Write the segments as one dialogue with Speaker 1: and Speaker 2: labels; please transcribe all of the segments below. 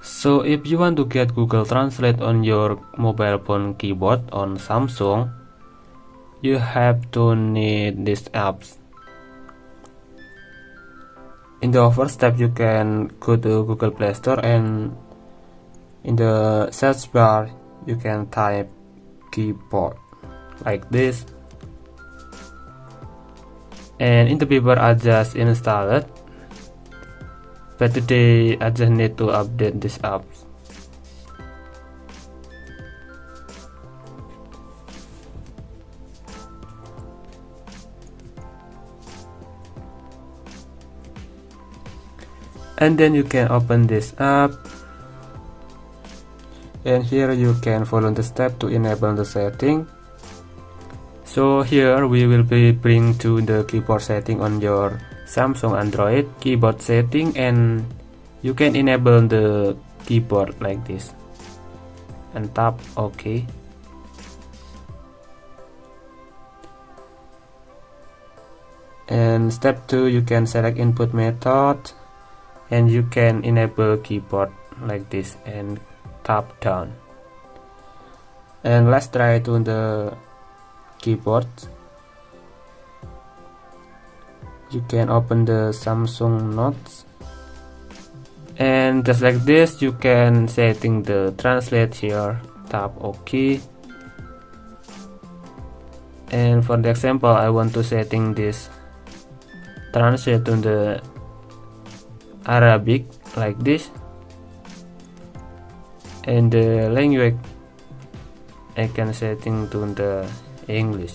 Speaker 1: So if you want to get Google Translate on your mobile phone keyboard on Samsung, you have to need these apps. In the first step, you can go to Google Play Store, and in the search bar you can type keyboard like this, and in the paper I just installed it, but today I just need to update this app. And then you can open this app, and here you can follow the step to enable the setting. So here we will be bring to the keyboard setting on your Samsung Android keyboard setting, and you can enable the keyboard like this and tap OK. And step 2, you can select input method, and you can enable keyboard like this and tap down. And let's try to the keyboard. You can open the Samsung Notes, and just like this you can setting the translate here, tap OK. And for the example, I want to setting this translate to the Arabic like this, and the language I can setting to the English.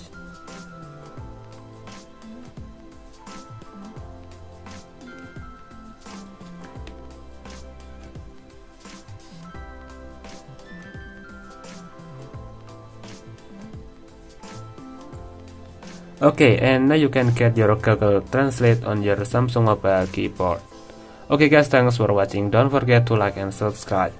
Speaker 1: Okay, and now you can get your Google Translate on your Samsung mobile keyboard. Okay guys, thanks for watching. Don't forget to like and subscribe.